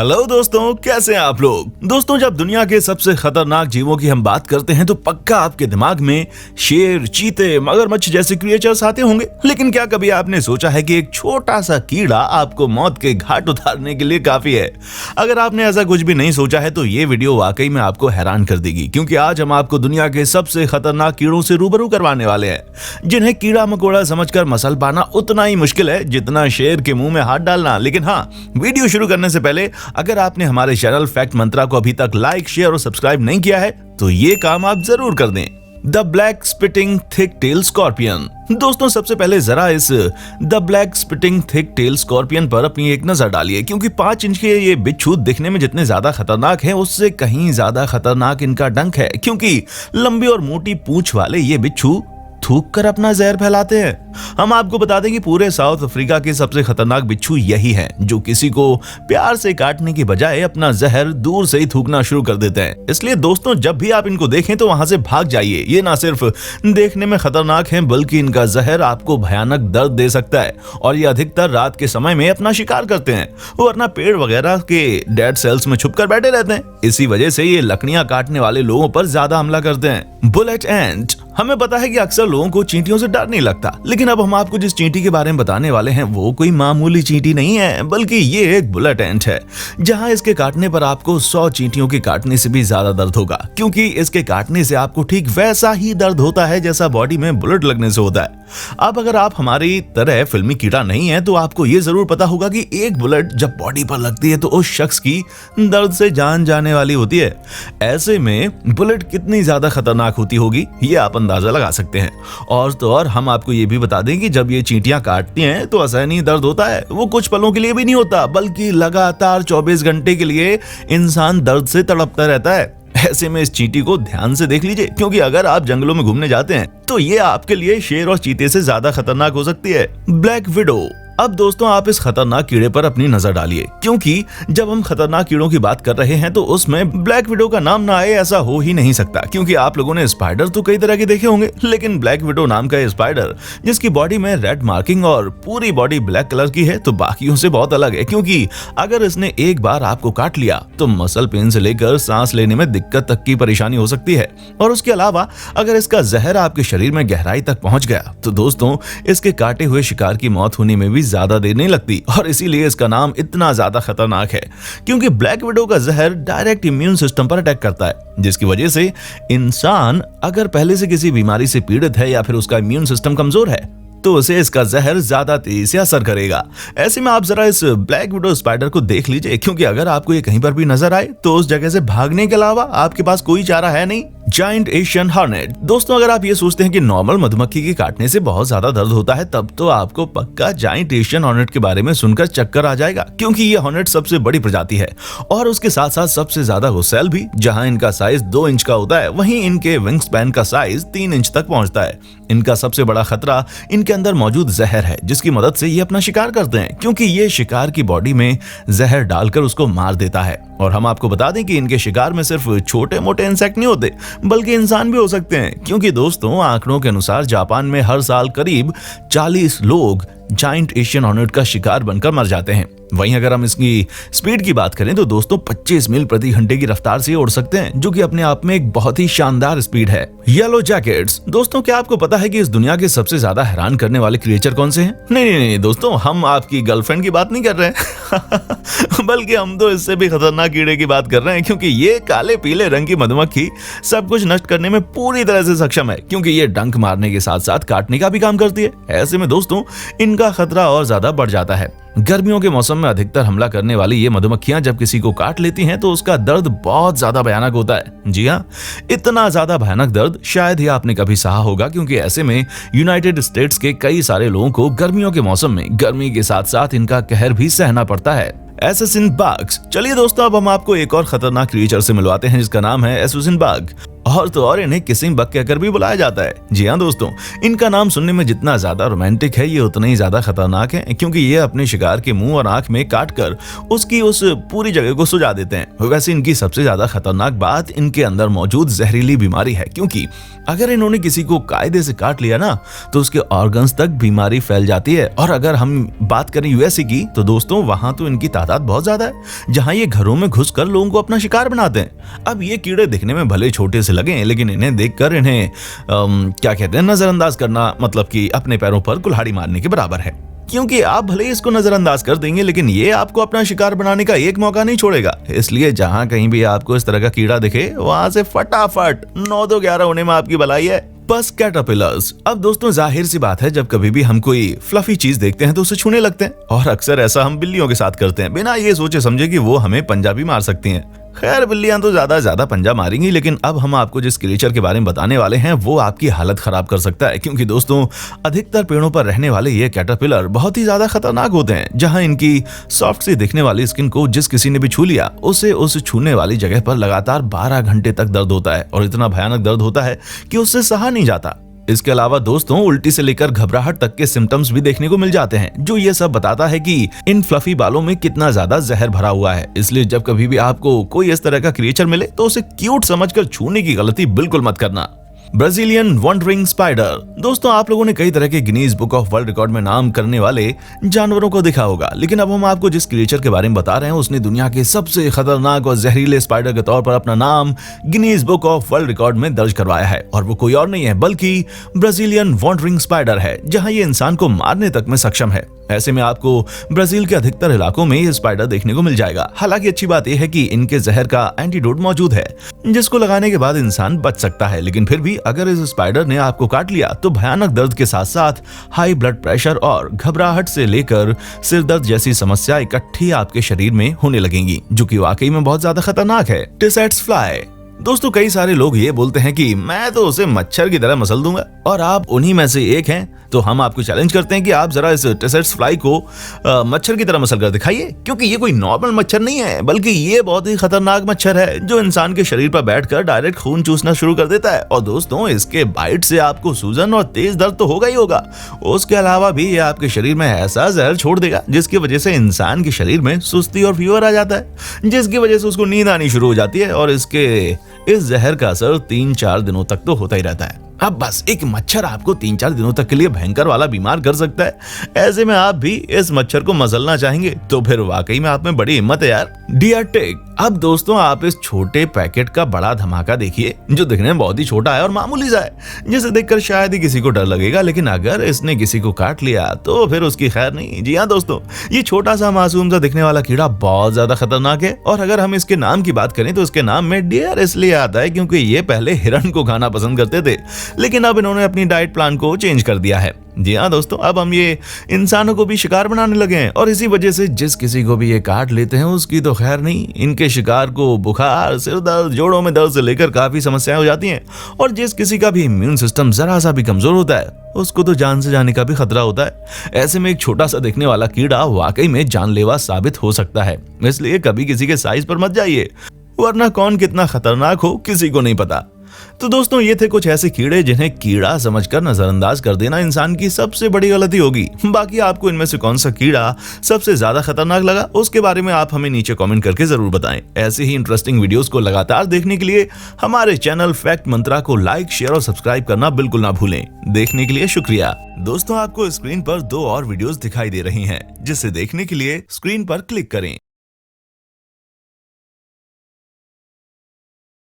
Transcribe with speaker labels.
Speaker 1: Hello दोस्तों, कैसे हैं आप लोग। दोस्तों, जब दुनिया के सबसे खतरनाक जीवों की हम बात करते हैं तो पक्का आपके दिमाग में शेर, चीते, मगरमच्छ जैसे क्रिएचर्स आते होंगे। लेकिन क्या कभी आपने सोचा है कि एक छोटा सा कीड़ा आपको मौत के घाट उतारने के लिए काफी है। अगर आपने ऐसा कुछ भी नहीं सोचा है तो ये वीडियो वाकई में आपको हैरान कर देगी, क्योंकि आज हम आपको दुनिया के सबसे खतरनाक कीड़ों से रूबरू करवाने वाले हैं, जिन्हें कीड़ा मकोड़ा समझकर मसल पाना उतना ही मुश्किल है जितना शेर के मुंह में हाथ डालना। लेकिन हाँ, वीडियो शुरू करने से पहले अगर आपने हमारे चैनल फैक्ट मंत्रा को अभी तक लाइक, शेयर और सब्सक्राइब नहीं किया है तो ये काम आप जरूर कर दें। The black spitting thick tail scorpion. दोस्तों, सबसे पहले जरा इस the black spitting thick tail scorpion पर अपनी एक नजर डालिए, क्योंकि 5 इंच के ये बिच्छू दिखने में जितने ज्यादा खतरनाक हैं उससे कहीं ज्यादा खतरनाक इनका डंक है, क्योंकि लंबी और मोटी पूंछ वाले ये बिच्छू थूक कर अपना जहर फैलाते हैं। हम आपको बता दें कि पूरे साउथ अफ्रीका के सबसे खतरनाक बिच्छू यही हैं, जो किसी को प्यार से काटने की बजाय अपना जहर दूर से ही थूकना शुरू कर देते हैं। इसलिए दोस्तों, जब भी आप इनको देखें तो वहां से भाग जाइए। ये ना सिर्फ देखने में खतरनाक हैं, बल्कि इनका जहर आपको भयानक दर्द दे सकता है, और ये अधिकतर रात के समय में अपना शिकार करते हैं, वरना पेड़ वगैरह के डेड सेल्स में छुपकर बैठे रहते हैं। इसी वजह से ये लकड़ियां काटने वाले लोगों पर ज्यादा हमला करते हैं। बुलेट एंट। हमें पता है कि अक्सर लोगों को चींटियों से डर नहीं लगता, लेकिन अब हम आपको जिस चींटी के बारे में बताने वाले हैं वो कोई मामूली चींटी नहीं है, बल्कि ये एक बुलेट एंट है, जहां इसके काटने पर आपको 100 चींटियों के काटने से भी ज्यादा दर्द होगा, क्योंकि इसके काटने से आपको ठीक वैसा ही दर्द होता है जैसा बॉडी में बुलेट लगने से होता है। अब अगर आप हमारी तरह फिल्मी कीड़ा नहीं है तो आपको ये जरूर पता होगा कि एक बुलेट जब बॉडी पर लगती है तो उस शख्स की दर्द से जान जाने वाली होती है। ऐसे में बुलेट कितनी ज्यादा खतरनाक होती होगी ये आप अंदाजा लगा सकते हैं। और तो और हम आपको ये भी बता दें कि जब ये चींटियां काटती हैं तो असहनीय दर्द होता है। वो कुछ पलों के लिए भी नहीं होता, बल्कि लगातार 24 घंटे के लिए इंसान दर्द से तड़पता रहता है। ऐसे में इस चींटी को ध्यान से देख लीजिए, क्योंकि अगर आप जंगलों में घूमने जाते हैं तो ये आपके लिए शेर और चीते से ज्यादा खतरनाक हो सकती है। Black window. अब दोस्तों, आप इस खतरनाक कीड़े पर अपनी नजर डालिए, क्योंकि जब हम खतरनाक कीड़ों की बात कर रहे हैं तो उसमें ब्लैक विडो का नाम ना आए ऐसा हो ही नहीं सकता, क्योंकि आप लोगों ने स्पाइडर तो कई तरह के देखे होंगे, लेकिन ब्लैक विडो नाम का स्पाइडर जिसकी बॉडी में रेड मार्किंग और पूरी बॉडी ब्लैक कलर की है तो बाकियों से बहुत अलग है, क्योंकि अगर इसने एक बार आपको काट लिया तो मसल पेन से लेकर सांस लेने में दिक्कत तक की परेशानी हो सकती है। और उसके अलावा अगर इसका जहर आपके शरीर में गहराई तक पहुंच गया तो दोस्तों, इसके काटे हुए शिकार की मौत होने में भी ज्यादा देर नहीं लगती, और इसीलिए इसका नाम इतना ज्यादा खतरनाक है, क्योंकि ब्लैक विडो का जहर डायरेक्ट इम्यून सिस्टम पर अटैक करता है, जिसकी वजह से इंसान अगर पहले से किसी बीमारी से पीड़ित है या फिर उसका इम्यून सिस्टम कमजोर है तो उसे इसका जहर ज्यादा तेजी से असर करेगा। ऐसे में आप जरा इस ब्लैक विडो स्पाइडर को देख लीजिए, क्योंकि अगर आपको ये कहीं पर भी नजर आए तो उस जगह से भागने के अलावा आपके पास कोई चारा है नहीं। Giant Asian hornet. दोस्तों, अगर आप ये सोचते हैं कि नॉर्मल मधुमक्खी के काटने से बहुत ज्यादा दर्द होता है, तब तो आपको पक्का जायंट एशियन हॉर्नेट के बारे में सुनकर चक्कर आ जाएगा, क्योंकि ये हॉर्नेट सबसे बड़ी प्रजाति है और उसके साथ साथ सबसे ज्यादा गुस्सैल भी। जहां इनका साइज 2 इंच का होता है, वहीं इनके विंग स्पैन का साइज 3 इंच तक पहुंचता है। इनका सबसे बड़ा खतरा इनके अंदर मौजूद जहर है, जिसकी मदद से ये अपना शिकार करते हैं, क्योंकि ये शिकार की बॉडी में जहर डालकर उसको मार देता है। और हम आपको बता दें कि इनके शिकार में सिर्फ छोटे मोटे इंसेक्ट नहीं होते, बल्कि इंसान भी हो सकते हैं, क्योंकि दोस्तों, आंकड़ों के अनुसार जापान में हर साल करीब 40 लोग जायंट एशियन हॉर्नेट का शिकार बनकर मर जाते हैं। वहीं अगर हम इसकी स्पीड की बात करें तो दोस्तों 25 मील प्रति घंटे की रफ्तार से उड़ सकते हैं, जो कि अपने आप में एक बहुत ही शानदार स्पीड है। Yellow jackets. दोस्तों, क्या आपको पता है कि इस दुनिया के सबसे ज्यादा हैरान करने वाले क्रिएचर कौन से हैं? नहीं दोस्तों, हम आपकी गर्लफ्रेंड की बात नहीं कर रहे हैं बल्कि हम तो इससे भी खतरनाक कीड़े की बात कर रहे हैं, क्योंकि ये काले पीले रंग की मधुमक्खी सब कुछ नष्ट करने में पूरी तरह से सक्षम है, क्योंकि ये डंक मारने के साथ साथ काटने का भी काम करती है। ऐसे में दोस्तों, इनका खतरा और ज्यादा बढ़ जाता है। गर्मियों के मौसम में अधिकतर हमला करने वाली ये मधुमक्खियां जब किसी को काट लेती हैं तो उसका दर्द बहुत ज्यादा भयानक होता है। जी हाँ, इतना ज्यादा भयानक दर्द शायद ही आपने कभी सहा होगा, क्योंकि ऐसे में यूनाइटेड स्टेट्स के कई सारे लोगों को गर्मियों के मौसम में गर्मी के साथ साथ इनका कहर भी सहना पड़ता है। Assassin bugs. चलिए दोस्तों, अब हम आपको एक और खतरनाक क्रिएचर से मिलवाते हैं जिसका नाम है एसेसिन बग। और तो और इन्हें किसिंग बग कहकर भी बुलाया जाता है। जी हाँ दोस्तों, इनका नाम सुनने में जितना ज्यादा रोमांटिक है, ये उतना ही ज्यादा खतरनाक है, क्योंकि ये अपने शिकार के मुंह और आंख में काट कर उसकी उस पूरी जगह को सुझा देते हैं। वैसे इनकी सबसे ज्यादा खतरनाक बात इनके अंदर मौजूद जहरीली बीमारी है, क्योंकि अगर इन्होंने किसी को कायदे से काट लिया ना तो उसके ऑर्गन्स तक बीमारी फैल जाती है। और अगर हम बात करें यूएसए की, तो दोस्तों वहां तो इनकी तादाद बहुत ज्यादा है, जहां ये घरों में घुसकर लोगों को अपना शिकार बनाते हैं। अब ये कीड़े दिखने में भले छोटे से लगे, लेकिन इन्हें देखकर इन्हें क्या कहते हैं, नजरअंदाज करना मतलब कि अपने पैरों पर कुल्हाड़ी मारने के बराबर है। क्योंकि आप भले ही इसको नजरअंदाज कर देंगे, लेकिन ये आपको अपना शिकार बनाने का एक मौका नहीं छोड़ेगा। इसलिए जहां कहीं भी आपको इस तरह का कीड़ा दिखे, वहां से फटाफट 9-2-11 होने में आपकी भलाई है। बस कैटरपिलर्स। अब दोस्तों जाहिर सी बात है, जब कभी भी हम कोई फ्लफी चीज देखते हैं तो उसे छूने लगते हैं, और अक्सर ऐसा हम बिल्लियों के साथ करते हैं, बिना ये सोचे समझे कि वो हमें पंजा भी मार सकती हैं। खैर बिल्लियां तो ज्यादा पंजा मारेंगी, लेकिन अब हम आपको जिस क्रिएचर के बारे में बताने वाले हैं वो आपकी हालत खराब कर सकता है। क्योंकि दोस्तों अधिकतर पेड़ों पर रहने वाले ये कैटरपिलर बहुत ही ज्यादा खतरनाक होते हैं। जहां इनकी सॉफ्ट सी दिखने वाली स्किन को जिस किसी ने भी छू लिया, उसे उस छूने वाली जगह पर लगातार 12 घंटे तक दर्द होता है, और इतना भयानक दर्द होता है कि उससे सहा नहीं जाता। इसके अलावा दोस्तों उल्टी से लेकर घबराहट तक के सिम्टम्स भी देखने को मिल जाते हैं, जो ये सब बताता है कि इन फ्लफी बालों में कितना ज्यादा जहर भरा हुआ है। इसलिए जब कभी भी आपको कोई इस तरह का क्रिएचर मिले तो उसे क्यूट समझकर छूने की गलती बिल्कुल मत करना। Brazilian wandering spider. दोस्तों आप लोगों ने कई तरह के Guinness book of world record में नाम करने वाले जानवरों को देखा होगा, लेकिन अब हम आपको जिस क्रिएचर के बारे में बता रहे हैं उसने दुनिया के सबसे खतरनाक और जहरीले स्पाइडर के तौर पर अपना नाम Guinness book of world record में दर्ज करवाया है। और वो कोई और नहीं है बल्कि ब्राजीलियन वॉन्डरिंग स्पाइडर है, जहां ये इंसान को मारने तक में सक्षम है। ऐसे में आपको ब्राजील के अधिकतर इलाकों में ये स्पाइडर देखने को मिल जाएगा। हालांकि अच्छी बात यह है कि इनके जहर का एंटीडोट मौजूद है, जिसको लगाने के बाद इंसान बच सकता है। लेकिन फिर भी अगर इस स्पाइडर ने आपको काट लिया तो भयानक दर्द के साथ साथ हाई ब्लड प्रेशर और घबराहट से लेकर सिर दर्द जैसी समस्या इकट्ठी आपके शरीर में होने लगेंगी, जो कि वाकई में बहुत ज्यादा खतरनाक है। टिसेट्स फ्लाई। दोस्तों कई सारे लोग ये बोलते हैं कि मैं तो उसे मच्छर की तरह मसल दूंगा, और आप उन्हीं में से एक हैं। तो हम आपको चैलेंज करते हैं कि आप जरा इस टिसेट्स फ्लाई को मच्छर की तरह मसल कर दिखाइए, क्योंकि ये कोई नॉर्मल मच्छर नहीं है, बल्कि ये बहुत ही खतरनाक मच्छर है जो इंसान के शरीर पर बैठकर डायरेक्ट खून चूसना शुरू कर देता है। और दोस्तों इसके बाइट से आपको सूजन और तेज दर्द तो होगा ही होगा, उसके अलावा भी ये आपके शरीर में ऐसा जहर छोड़ देगा जिसकी वजह से इंसान के शरीर में सुस्ती और फीवर आ जाता है, जिसकी वजह से उसको नींद आनी शुरू हो जाती है, और इस जहर का असर 3-4 दिनों तक तो होता ही रहता है। अब बस एक मच्छर आपको 3-4 दिनों तक के लिए भयंकर वाला बीमार कर सकता है। ऐसे में आप भी इस मच्छर को मसलना चाहेंगे तो फिर वाकई में आप में बड़ी हिम्मत है यार। डियर टिक। अब दोस्तों आप इस छोटे पैकेट का बड़ा धमाका देखिए, जो दिखने में बहुत ही छोटा है और मामूली सा है, जिसे देखकर शायद ही किसी को डर लगेगा, लेकिन अगर इसने किसी को काट लिया तो फिर उसकी खैर नहीं। जी हाँ दोस्तों, ये छोटा सा मासूम सा दिखने वाला कीड़ा बहुत ज्यादा खतरनाक है। और अगर हम इसके नाम की बात करें तो इसके नाम में डियर इसलिए आता है क्योंकि ये पहले हिरण को खाना पसंद करते थे, लेकिन अब इन्होंने अपनी डाइट प्लान को चेंज कर दिया है। जी हाँ दोस्तों, अब हम ये इंसानों को भी शिकार बनाने लगे हैं, और इसी वजह से जिस किसी को भी ये काट लेते हैं उसकी तो खैर नहीं। इनके शिकार को बुखार, सिर दर्द, जोड़ों में दर्द से लेकर काफी समस्याएं हो जाती हैं, और जिस किसी का भी इम्यून सिस्टम जरा सा भी कमजोर होता है उसको तो जान से जाने का भी खतरा होता है। ऐसे में एक छोटा सा दिखने वाला कीड़ा वाकई में जानलेवा साबित हो सकता है, इसलिए कभी किसी के साइज पर मत जाइए, वरना कौन कितना खतरनाक हो किसी को नहीं पता। तो दोस्तों ये थे कुछ ऐसे कीड़े जिन्हें कीड़ा समझकर नजरअंदाज कर देना इंसान की सबसे बड़ी गलती होगी। बाकी आपको इनमें से कौन सा कीड़ा सबसे ज्यादा खतरनाक लगा उसके बारे में आप हमें नीचे कमेंट करके जरूर बताएं। ऐसे ही इंटरेस्टिंग वीडियोस को लगातार देखने के लिए हमारे चैनल फैक्ट मंत्रा को लाइक, शेयर और सब्सक्राइब करना बिल्कुल ना भूलें। देखने के लिए शुक्रिया। दोस्तों आपको स्क्रीन पर 2 और वीडियोस दिखाई दे रही हैं, जिसे देखने के लिए स्क्रीन पर क्लिक करें।